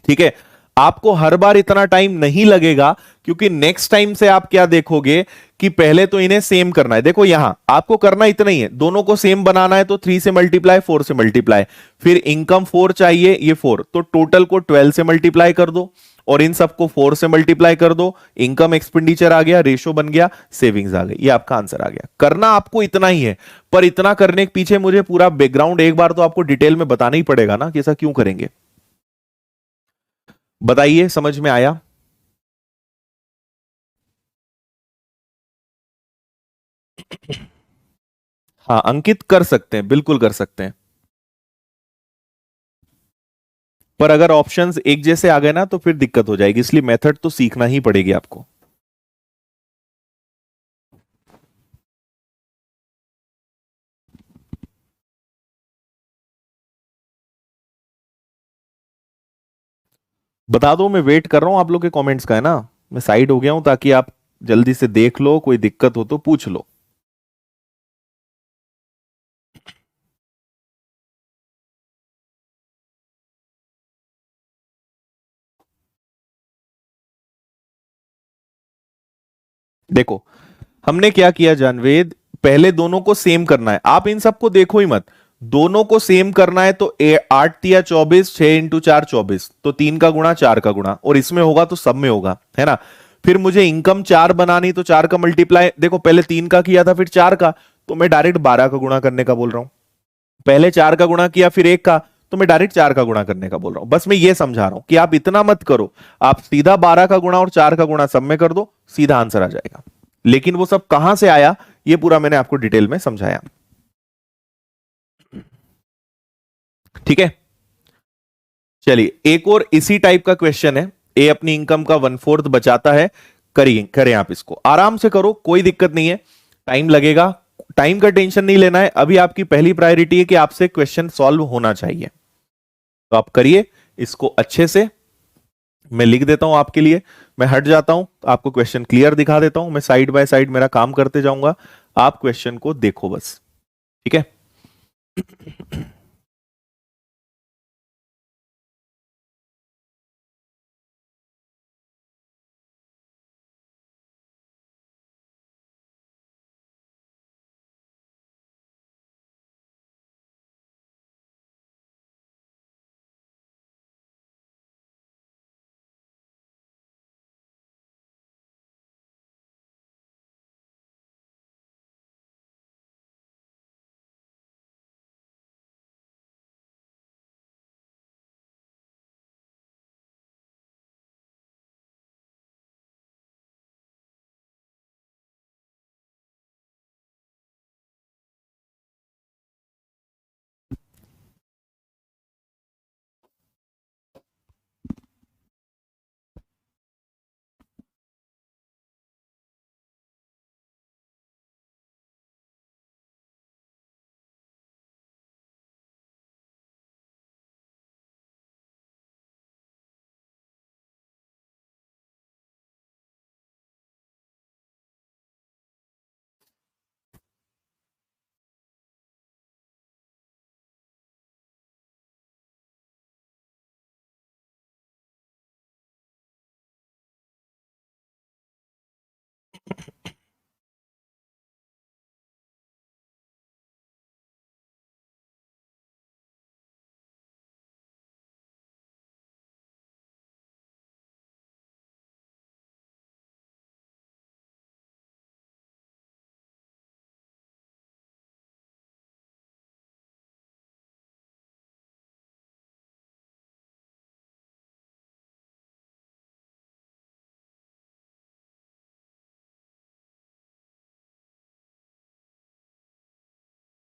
ठीक है, आपको हर बार इतना टाइम नहीं लगेगा, क्योंकि नेक्स्ट टाइम से आप क्या देखोगे कि पहले तो इन्हें सेम करना है। देखो यहां आपको करना इतना ही है, दोनों को सेम बनाना है तो 3 से मल्टीप्लाई, 4 से मल्टीप्लाई, फिर इनकम 4 चाहिए, ये 4, तो टोटल को 12 से मल्टीप्लाई कर दो और इन सबको 4 से मल्टीप्लाई कर दो। इनकम एक्सपेंडिचर आ गया, रेशो बन गया, सेविंग्स आ गई, ये आपका आंसर आ गया। करना आपको इतना ही है, पर इतना करने के पीछे मुझे पूरा बैकग्राउंड एक बार तो आपको डिटेल में बताना ही पड़ेगा ना कि ऐसा क्यों करेंगे। बताइए, समझ में आया? हाँ, अंकित कर सकते हैं, बिल्कुल कर सकते हैं, पर अगर ऑप्शंस एक जैसे आ गए ना तो फिर दिक्कत हो जाएगी, इसलिए मेथड तो सीखना ही पड़ेगी आपको। बता दो, मैं वेट कर रहा हूं आप लोग के कमेंट्स का, है ना। मैं साइड हो गया हूं ताकि आप जल्दी से देख लो, कोई दिक्कत हो तो पूछ लो। देखो हमने क्या किया जानवेद, पहले दोनों को सेम करना है, आप इन सबको देखो ही मत। दोनों को सेम करना है तो 8 तिया 24, 6 इंटू 4 24, तो 3 का गुणा 4 का गुणा, और इसमें होगा तो सब में होगा, है ना। फिर मुझे इनकम 4 बनानी, तो 4 का मल्टीप्लाई, देखो पहले 3 का किया था फिर 4 का, तो मैं डायरेक्ट 12 का गुणा करने का बोल रहा हूं। पहले 4 का गुणा किया फिर 1 का, तो मैं डायरेक्ट 4 का गुणा करने का बोल रहा हूं। बस मैं ये समझा रहा हूं कि आप इतना मत करो, आप सीधा 12 का गुणा और 4 का गुणा सब में कर दो, सीधा आंसर आ जाएगा। लेकिन वो सब कहां से आया, ये पूरा मैंने आपको डिटेल में समझाया। ठीक है, चलिए एक और इसी टाइप का क्वेश्चन है। ए अपनी इनकम का 1/4 बचाता है, करिए, करें आप इसको आराम से करो, कोई दिक्कत नहीं है, टाइम लगेगा, टाइम का टेंशन नहीं लेना है। अभी आपकी पहली प्रायोरिटी है कि आपसे क्वेश्चन सॉल्व होना चाहिए, तो आप करिए इसको अच्छे से। मैं लिख देता हूं आपके लिए, मैं हट जाता हूं, आपको क्वेश्चन क्लियर दिखा देता हूं, मैं साइड बाय साइड मेरा काम करते जाऊंगा, आप क्वेश्चन को देखो बस। ठीक है।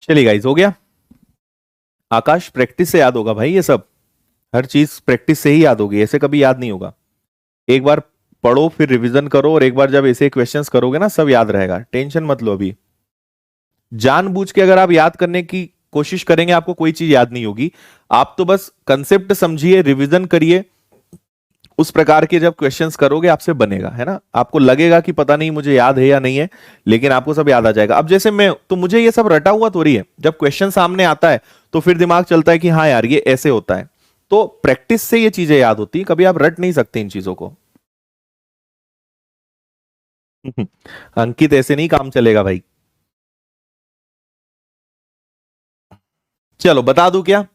चलिए गाइस, हो गया। आकाश, प्रैक्टिस से याद होगा भाई ये सब, हर चीज प्रैक्टिस से ही याद होगी, ऐसे कभी याद नहीं होगा। एक बार पढ़ो फिर रिवीजन करो, और एक बार जब ऐसे क्वेश्चंस करोगे ना सब याद रहेगा, टेंशन मत लो अभी। जानबूझ के अगर आप याद करने की कोशिश करेंगे आपको कोई चीज याद नहीं होगी। आप तो बस कंसेप्ट समझिए, रिवीजन करिए, उस प्रकार के जब क्वेश्चंस करोगे आपसे बनेगा, है ना। आपको लगेगा कि पता नहीं मुझे याद है या नहीं है, लेकिन आपको सब याद आ जाएगा। अब जैसे मैं तो मुझे ये सब रटा हुआ थोड़ी है, जब क्वेश्चन सामने आता है तो फिर दिमाग चलता है कि हाँ यार ये ऐसे होता है। तो प्रैक्टिस से ये चीजें याद होती है, कभी आप रट नहीं सकते इन चीजों को। अंकित, ऐसे नहीं काम चलेगा भाई। चलो बता दूं क्या,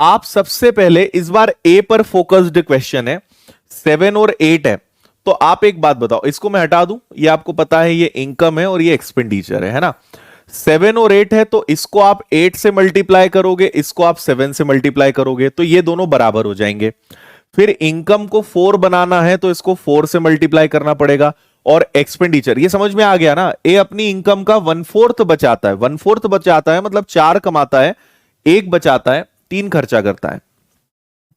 आप सबसे पहले इस बार ए पर फोकस्ड क्वेश्चन है, 7 और 8 है। तो आप एक बात बताओ, इसको मैं हटा दूं, ये आपको पता है ये इनकम है और ये एक्सपेंडिचर है ना। 7 और 8 है तो इसको आप 8 से मल्टीप्लाई करोगे, इसको आप 7 से मल्टीप्लाई करोगे, तो ये दोनों बराबर हो जाएंगे। फिर इनकम को 4 बनाना है तो इसको 4 से मल्टीप्लाई करना पड़ेगा। और एक्सपेंडिचर, ये समझ में आ गया ना, ए अपनी इनकम का 1/4 बचाता है, 1/4 बचाता है मतलब 4 कमाता है, 1 बचाता है, 3 खर्चा करता है।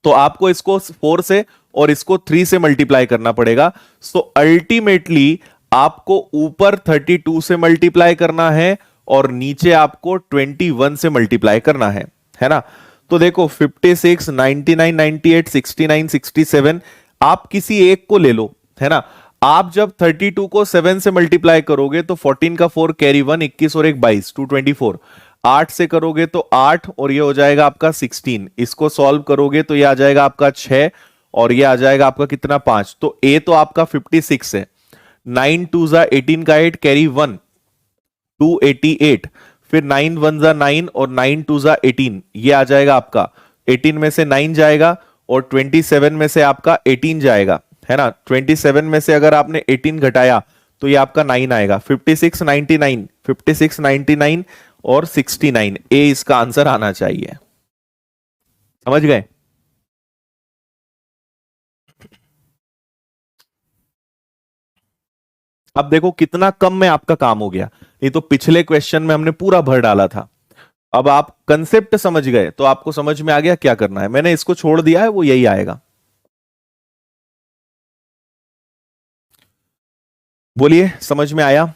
तो आपको इसको 4 से और इसको 3 से मल्टीप्लाई करना पड़ेगा। सो अल्टीमेटली आपको ऊपर 32 से मल्टीप्लाई करना है और नीचे आपको 21 से मल्टीप्लाई करना है ना। तो देखो 56, 99, 98, 69, 67, आप किसी एक को ले लो, है ना। आप जब 32 को 7 से मल्टीप्लाई करोगे तो 14 का 4 कैरी 1, 21 और 1 22, 224। 8 से करोगे तो 8 और ये हो जाएगा आपका 16। इसको सॉल्व करोगे तो ये आ जाएगा आपका 6 और ये आ जाएगा आपका कितना 5। तो ए तो आपका 56 है। 9 2 जा 18 का 8 कैरी 1, 288। फिर 9 1 जा 9 और 9 2 जा 18, ये आ जाएगा आपका 18 में से 9 जाएगा और 27 में से आपका 18 जाएगा, है ना। 27 में से अगर आपने 18 घटाया तो ये आपका 9 आएगा। 56 99, 56 99 और 69, ए इसका आंसर आना चाहिए। समझ गए। अब देखो कितना कम में आपका काम हो गया, ये तो पिछले क्वेश्चन में हमने पूरा भर डाला था। अब आप कंसेप्ट समझ गए तो आपको समझ में आ गया क्या करना है। मैंने इसको छोड़ दिया है, वो यही आएगा। बोलिए, समझ में आया।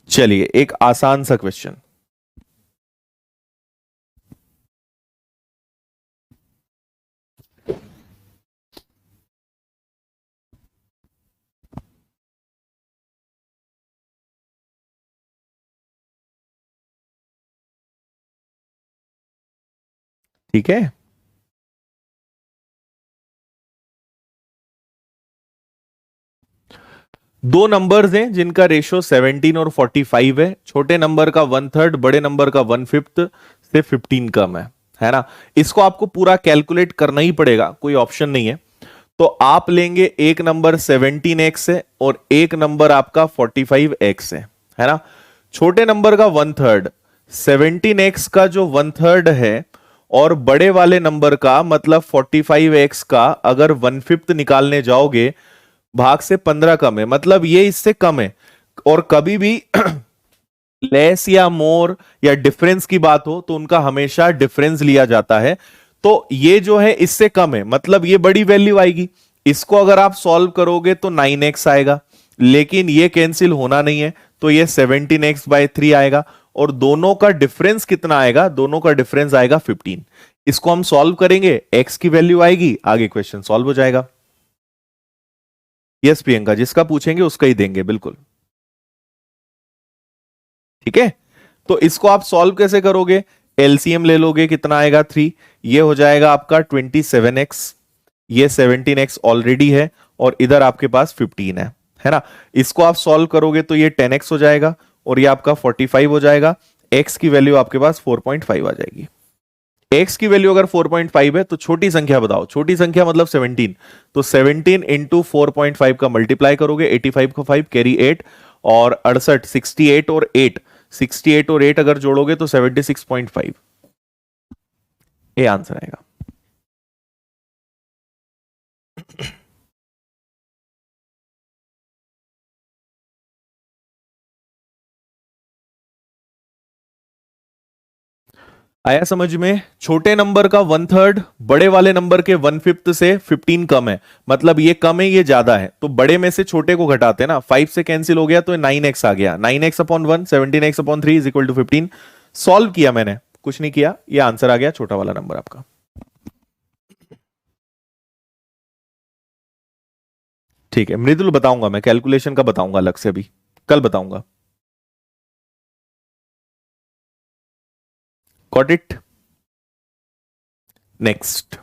चलिए एक आसान सा क्वेश्चन। ठीक है, दो नंबर्स हैं जिनका रेशो 17 और 45 है। छोटे नंबर का 1/3, बड़े नंबर का 1/5 से 15 कम है ना। इसको आपको पूरा कैलकुलेट करना ही पड़ेगा, कोई ऑप्शन नहीं है। तो आप लेंगे एक नंबर 17x है और एक नंबर आपका 45x है ना। छोटे नंबर का 1/3, 17x का जो 1/3 है और बड़े वाले नंबर का मतलब 45x का अगर 1/5 निकालने जाओगे, भाग से 15 कम है, मतलब ये इससे कम है। और कभी भी लेस या मोर या डिफरेंस की बात हो तो उनका हमेशा डिफरेंस लिया जाता है। तो ये जो है इससे कम है, मतलब ये बड़ी वैल्यू आएगी। इसको अगर आप सॉल्व करोगे तो 9x आएगा, लेकिन ये कैंसिल होना नहीं है तो ये 17x/3 आएगा। और दोनों का डिफरेंस कितना आएगा, दोनों का डिफरेंस आएगा 15। इसको हम सॉल्व करेंगे, x की वैल्यू आएगी, आगे क्वेश्चन सॉल्व हो जाएगा। यस प्रियंका, जिसका पूछेंगे उसका ही देंगे, बिल्कुल ठीक है। तो इसको आप सॉल्व कैसे करोगे, एलसीएम ले लोगे, कितना आएगा 3, ये हो जाएगा आपका 27x, ये 17x ऑलरेडी है और इधर आपके पास 15 है ना। इसको आप सॉल्व करोगे तो ये 10x हो जाएगा और ये आपका 45 हो जाएगा। x की वैल्यू आपके पास 4.5 आ जाएगी। x की वैल्यू अगर 4.5 है तो छोटी संख्या बताओ, छोटी संख्या मतलब 17, तो 17 इंटू 4.5 का मल्टीप्लाई करोगे, 85 को 5 कैरी 8 और 68, 68 और 8 68 और 8 अगर जोड़ोगे तो 76.5, ये आंसर आएगा। आया समझ में? छोटे नंबर का 1/3 बड़े वाले नंबर के 1/5 से 15 कम है, मतलब ये कम है ये ज्यादा है, तो बड़े में से छोटे को घटाते हैं ना, 5 से कैंसिल हो गया तो 9x आ गया, 9x/1 17x/3 is equal to 15। Solve किया मैंने, कुछ नहीं किया, ये आंसर आ गया छोटा वाला नंबर आपका। ठीक है मृदुल, बताऊंगा मैं कैलकुलेशन का, बताऊंगा अलग से, अभी कल बताऊंगा। Got it? नेक्स्ट।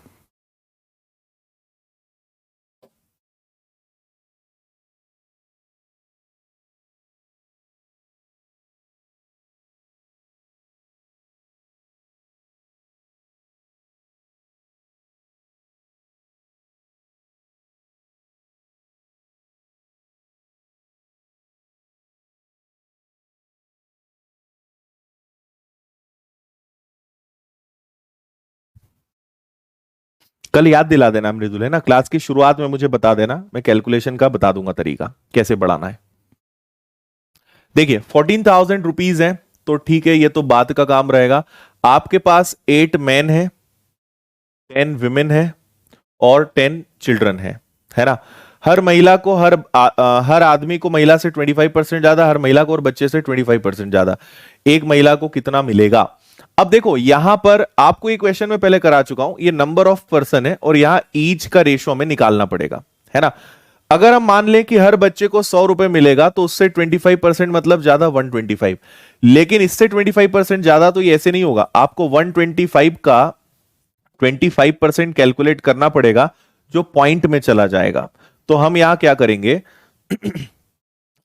कल याद दिला देना मृदुल, है ना, क्लास की शुरुआत में मुझे बता देना, मैं कैलकुलेशन का बता दूंगा तरीका कैसे बढ़ाना है। देखिए 14,000 रुपीज है, तो ठीक है, ये तो बात का काम रहेगा। आपके पास 8 मैन है, 10 विमेन है और 10 चिल्ड्रन है ना। हर महिला को हर आदमी को महिला से 25% ज्यादा, हर महिला को और बच्चे से 25% ज्यादा, एक महिला को कितना मिलेगा? अब देखो यहां पर आपको ये क्वेश्चन में पहले करा चुका हूं, ये नंबर ऑफ पर्सन है और यहां ईच का रेशो में निकालना पड़ेगा, है ना। अगर हम मान लें कि हर बच्चे को 100 रुपए मिलेगा तो उससे 25% मतलब ज्यादा 125, लेकिन इससे 25% ज्यादा तो ये ऐसे नहीं होगा, आपको 125 का 25% कैलकुलेट करना पड़ेगा जो पॉइंट में चला जाएगा। तो हम यहां क्या करेंगे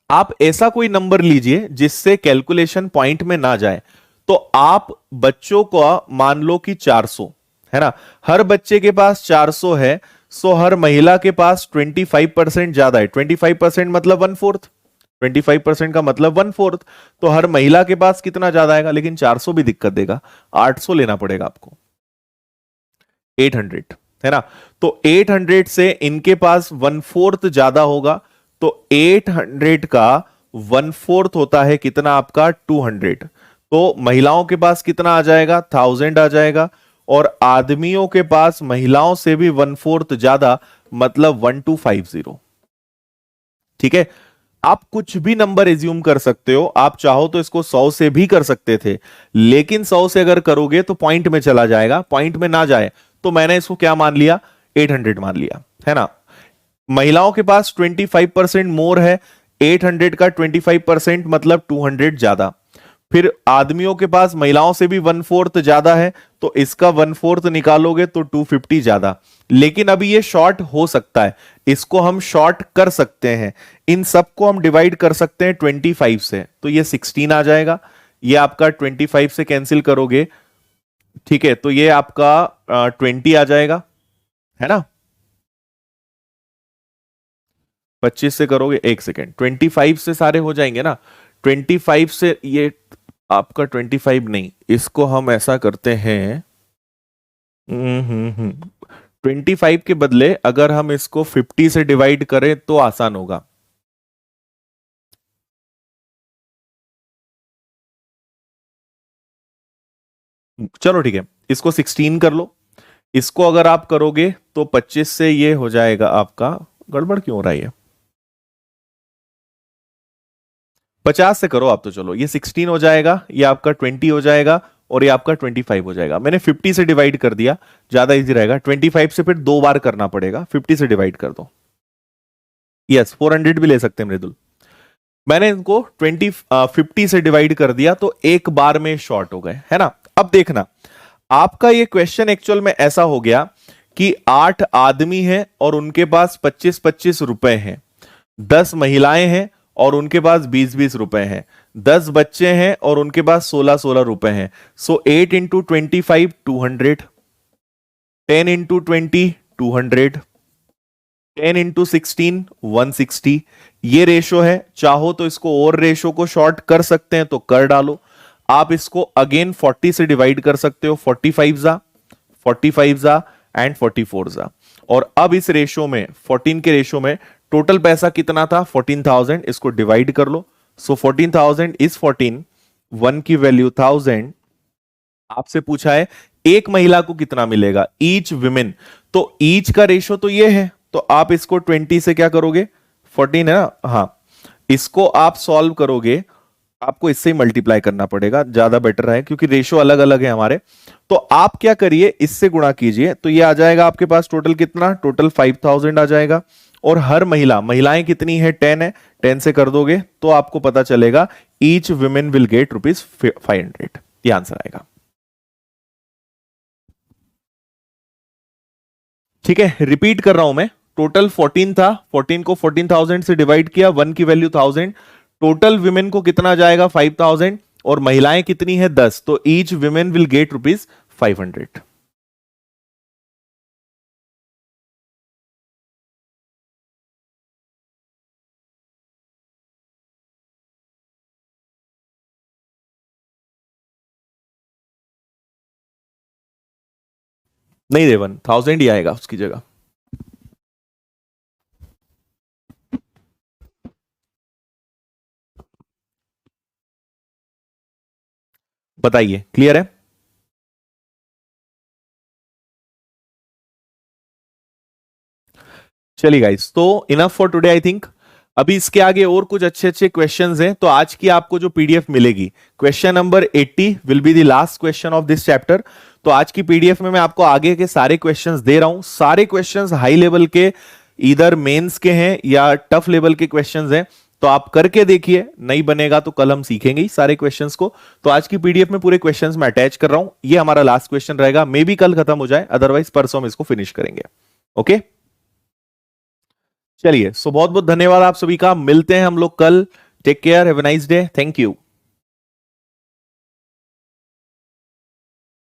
आप ऐसा कोई नंबर लीजिए जिससे कैलकुलेशन पॉइंट में ना जाए। तो आप बच्चों को मान लो कि 400 है ना, हर बच्चे के पास 400 है, सो हर महिला के पास 25% ज्यादा है, 25% मतलब 1/4, 25% का मतलब 1/4, तो हर महिला के पास कितना ज्यादा आएगा? लेकिन 400 भी दिक्कत देगा, 800 लेना पड़ेगा आपको, 800 है ना। तो 800 से इनके पास 1/4 ज्यादा होगा, तो 800 का 1/4 होता है कितना आपका? 200। तो महिलाओं के पास कितना आ जाएगा? 1000 आ जाएगा, और आदमियों के पास महिलाओं से भी 1/4 ज्यादा, मतलब 1250। ठीक है, आप कुछ भी नंबर एज्यूम कर सकते हो, आप चाहो तो इसको 100 से भी कर सकते थे, लेकिन 100 से अगर करोगे तो पॉइंट में चला जाएगा, पॉइंट में ना जाए तो मैंने इसको क्या मान लिया? 800 मान लिया, है ना। महिलाओं के पास 25% मोर है, 800 का 25% मतलब 200 ज्यादा। फिर आदमियों के पास महिलाओं से भी 1/4 ज्यादा है, तो इसका 1/4 निकालोगे तो 250 ज्यादा। लेकिन अभी ये शॉर्ट हो सकता है, इसको हम शॉर्ट कर सकते हैं, इन सबको हम डिवाइड कर सकते हैं 25 से, तो ये 16 आ जाएगा। ये आपका 25 से कैंसिल करोगे, ठीक है, तो ये आपका 20 आ जाएगा, है ना। 25 से करोगे, एक सेकेंड, 25 से सारे हो जाएंगे ना, 25 से ये आपका 25 नहीं, इसको हम ऐसा करते हैं 25 के बदले अगर हम इसको 50 से डिवाइड करें तो आसान होगा। चलो ठीक है, इसको 16 कर लो, इसको अगर आप करोगे तो 25 से ये हो जाएगा आपका, गड़बड़ क्यों हो रहा है ये, 50 से करो आप, तो चलो ये 16 हो जाएगा, ये आपका 20 हो जाएगा, और ये आपका 25 हो जाएगा। मैंने 50 से डिवाइड कर दिया, ज्यादा इजी रहेगा, 25 से फिर 2 बार करना पड़ेगा, 50 से डिवाइड कर दो। यस 400 भी ले सकते हैं मृदुल। मैंने इनको 50 से डिवाइड कर दिया तो एक बार में शॉर्ट हो गए, है ना। अब देखना, आपका ये क्वेश्चन एक्चुअल में ऐसा हो गया कि 8 आदमी हैं और उनके पास 25-25 रुपए हैं, 10 महिलाएं हैं और उनके पास 20-20 रुपए हैं, 10 बच्चे हैं और उनके पास 16-16 रुपए हैं। सो 8 इंटू 25 200, 10 इंटू 20 200, 10 इंटू 16 160 ये रेशो है। चाहो तो इसको और रेशो को शॉर्ट कर सकते हैं तो कर डालो। आप इसको अगेन 40 से डिवाइड कर सकते हो, 45 जा एंड 44 जा। और अब इस रेशो में 14 के रेशो में टोटल पैसा कितना था 14,000, इसको डिवाइड कर लो। सो 14,000 इज 14, 1 की वैल्यू 1000। आपसे पूछा है एक महिला को कितना मिलेगा, ईच विमेन, तो ईच का रेशो तो ये है, तो आप इसको 20 से क्या करोगे, 14 है ना, हाँ, इसको आप सॉल्व करोगे, आपको इससे ही मल्टीप्लाई करना पड़ेगा, ज्यादा बेटर है क्योंकि रेशो अलग अलग है हमारे। तो आप क्या करिए, इससे गुणा कीजिए, तो ये आ जाएगा आपके पास टोटल कितना, टोटल 5,000 आ जाएगा। और हर महिला, महिलाएं कितनी है 10 है, 10 से कर दोगे तो आपको पता चलेगा ईच वुमेन विल गेट ₹500, ये आंसर आएगा। ठीक है, रिपीट कर रहा हूं मैं, टोटल 14 था, 14 को 14,000 से डिवाइड किया, 1 की वैल्यू 1000, टोटल विमेन को कितना जाएगा 5,000, और महिलाएं कितनी है 10, तो ईच विमेन विल गेट ₹500। नहीं देवन, 1000 ही आएगा उसकी जगह। बताइए, क्लियर है? चलिए गाइस, तो enough for today I think. अभी इसके आगे और कुछ अच्छे अच्छे क्वेश्चंस हैं, तो आज की आपको जो पीडीएफ मिलेगी, question number 80 will be the last question of this chapter. तो आज की पीडीएफ में मैं आपको आगे के सारे क्वेश्चंस दे रहा हूं, सारे क्वेश्चंस हाई लेवल के, इधर मेंस के हैं या टफ लेवल के क्वेश्चंस हैं, तो आप करके देखिए, नहीं बनेगा तो कल हम सीखेंगे ही सारे क्वेश्चंस को। तो आज की पीडीएफ में पूरे क्वेश्चंस मैं अटैच कर रहा हूं, ये हमारा लास्ट क्वेश्चन रहेगा, मे बी कल खत्म हो जाए, अदरवाइज परसों हम इसको फिनिश करेंगे। ओके, चलिए, सो बहुत बहुत धन्यवाद आप सभी का, मिलते हैं हम लोग कल। Take care, have a nice day, thank you.